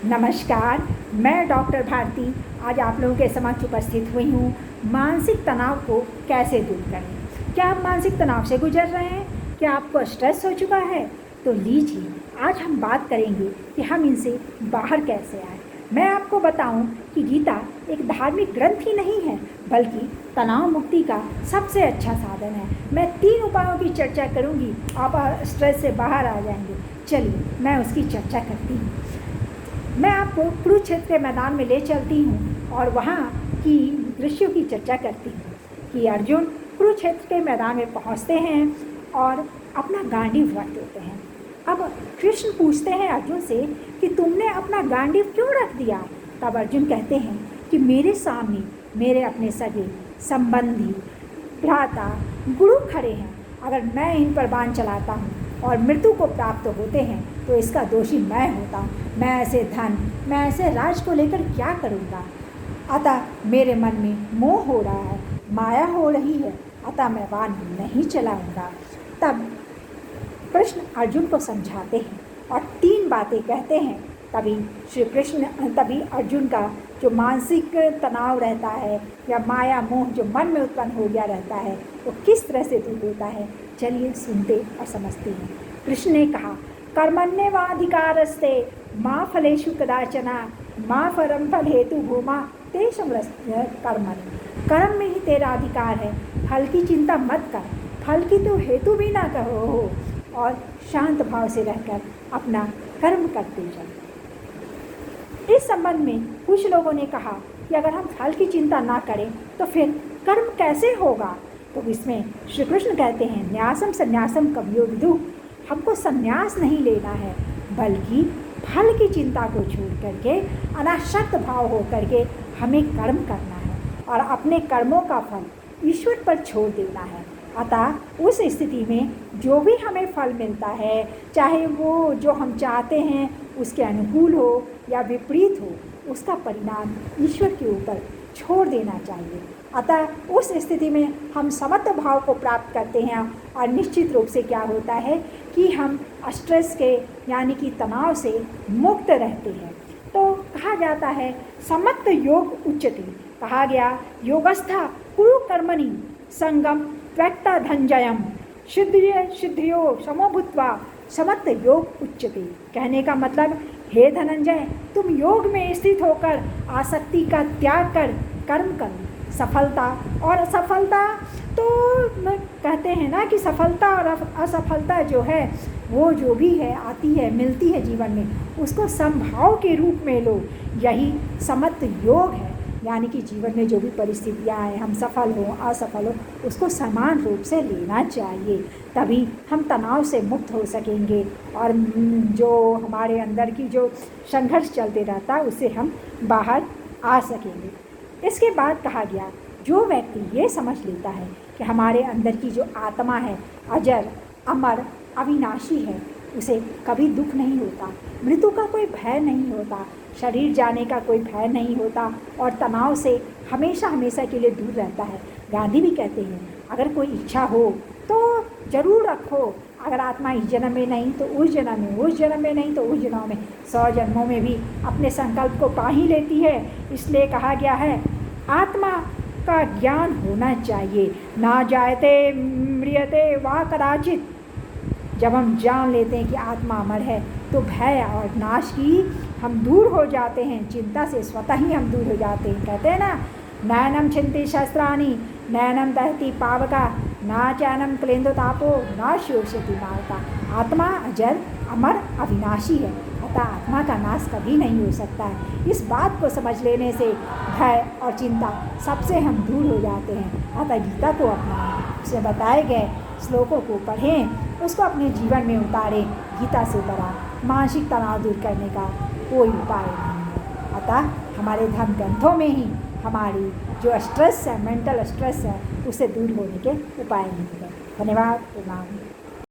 नमस्कार, मैं डॉक्टर भारती आज आप लोगों के समक्ष उपस्थित हुई हूँ। मानसिक तनाव को कैसे दूर करें। क्या आप मानसिक तनाव से गुजर रहे हैं? क्या आपको स्ट्रेस हो चुका है? तो लीजिए, आज हम बात करेंगे कि हम इनसे बाहर कैसे आए। मैं आपको बताऊं कि गीता एक धार्मिक ग्रंथ ही नहीं है, बल्कि तनाव मुक्ति का सबसे अच्छा साधन है। मैं 3 उपायों की चर्चा करूंगी, आप स्ट्रेस से बाहर आ जाएंगे। चलिए, मैं उसकी चर्चा करती हूँ। मैं आपको कुरुक्षेत्र के मैदान में ले चलती हूँ और वहाँ की दृश्यों की चर्चा करती हूँ कि अर्जुन कुरुक्षेत्र के मैदान में पहुँचते हैं और अपना गांडीव रख देते हैं। अब कृष्ण पूछते हैं अर्जुन से कि तुमने अपना गांडीव क्यों रख दिया। तब अर्जुन कहते हैं कि मेरे सामने मेरे अपने सगे संबंधी भ्राता गुरु खड़े हैं। अगर मैं इन पर बाण चलाता हूँ और मृत्यु को प्राप्त होते हैं तो इसका दोषी मैं होता हूँ। मैं ऐसे धन, मैं ऐसे राज को लेकर क्या करूँगा। अतः मेरे मन में मोह हो रहा है, माया हो रही है, अतः मैं बाण नहीं चलाऊँगा। तब कृष्ण अर्जुन को समझाते हैं और 3 बातें कहते हैं। तभी अर्जुन का जो मानसिक तनाव रहता है या माया मोह जो मन में उत्पन्न हो गया रहता है वो किस तरह से दूर होता है, चलिए सुनते और समझते हैं। कृष्ण ने कहा, कर्मण्येवाधिकारस्ते माँ फलेषु कदाचन माँ परम फल हेतु भूमा तेषु कर्मणि। कर्म में ही तेरा अधिकार है, फल की चिंता मत कर, फल की तो हेतु भी ना कहो हो और शांत भाव से रहकर अपना कर्म करते जाओ। इस संबंध में कुछ लोगों ने कहा कि अगर हम फल की चिंता ना करें तो फिर कर्म कैसे होगा। तो इसमें श्री कृष्ण कहते हैं, न्यासम संन्यासम कवयो विदुः। हमको संन्यास नहीं लेना है, बल्कि फल की चिंता को छोड़ करके अनासक्त भाव हो करके हमें कर्म करना है और अपने कर्मों का फल ईश्वर पर छोड़ देना है। अतः उस स्थिति में जो भी हमें फल मिलता है, चाहे वो जो हम चाहते हैं उसके अनुकूल हो या विपरीत हो, उसका परिणाम ईश्वर के ऊपर छोड़ देना चाहिए। अतः उस स्थिति में हम समत्व भाव को प्राप्त करते हैं और निश्चित रूप से क्या होता है कि हम स्ट्रेस के यानी कि तनाव से मुक्त रहते हैं। तो कहा जाता है समत्व योग उच्यते। कहा गया योगस्था कुरु कर्मणि संगम त्वक्ता धनंजयम सिद्धियो समो भूत्वा समत्व योग उच्यते। कहने का मतलब, हे धनंजय, तुम योग में स्थित होकर आसक्ति का त्याग कर कर्म करो। सफलता और असफलता तो कहते हैं ना कि सफलता और असफलता जो है वो जो भी है आती है मिलती है जीवन में, उसको समभाव के रूप में लो। यही समत्व योग है, यानी कि जीवन में जो भी परिस्थितियाँ हैं, हम सफल हों असफल हो, उसको समान रूप से लेना चाहिए। तभी हम तनाव से मुक्त हो सकेंगे और जो हमारे अंदर की जो संघर्ष चलते रहता है उससे हम बाहर आ सकेंगे। इसके बाद कहा गया, जो व्यक्ति ये समझ लेता है कि हमारे अंदर की जो आत्मा है अजर अमर अविनाशी है, उसे कभी दुख नहीं होता, मृत्यु का कोई भय नहीं होता, शरीर जाने का कोई भय नहीं होता और तनाव से हमेशा हमेशा के लिए दूर रहता है। गांधी भी कहते हैं, अगर कोई इच्छा हो तो ज़रूर रखो, अगर आत्मा इस जन्म में नहीं तो उस जन्म में, उस जन्म में नहीं तो उस जन्म में, 100 जन्मों में भी अपने संकल्प को पा ही लेती है। इसलिए कहा गया है, आत्मा का ज्ञान होना चाहिए। ना जायते म्रियते वा कदाचित। जब हम जान लेते हैं कि आत्मा अमर है तो भय और नाश की हम दूर हो जाते हैं, चिंता से स्वतः ही हम दूर हो जाते हैं। कहते हैं ना, नयनम छिन्ति शस्त्राणि नयनम दहति पावका ना चैनम क्लेन्दो तापो ना शोषयति मारता। आत्मा अजर अमर अविनाशी है, अतः आत्मा का नाश कभी नहीं हो सकता है। इस बात को समझ लेने से भय और चिंता सबसे हम दूर हो जाते हैं। अतः गीता को अपनाएं, उसमें बताए गए श्लोकों को पढ़ें, उसको अपने जीवन में उतारें। गीता से बड़ा मानसिक तनाव दूर करने का कोई उपाय नहीं है। अतः हमारे धर्म ग्रंथों में ही हमारी जो स्ट्रेस है, मेंटल स्ट्रेस है, उसे दूर होने के उपाय नहीं है। धन्यवाद। प्रणाम।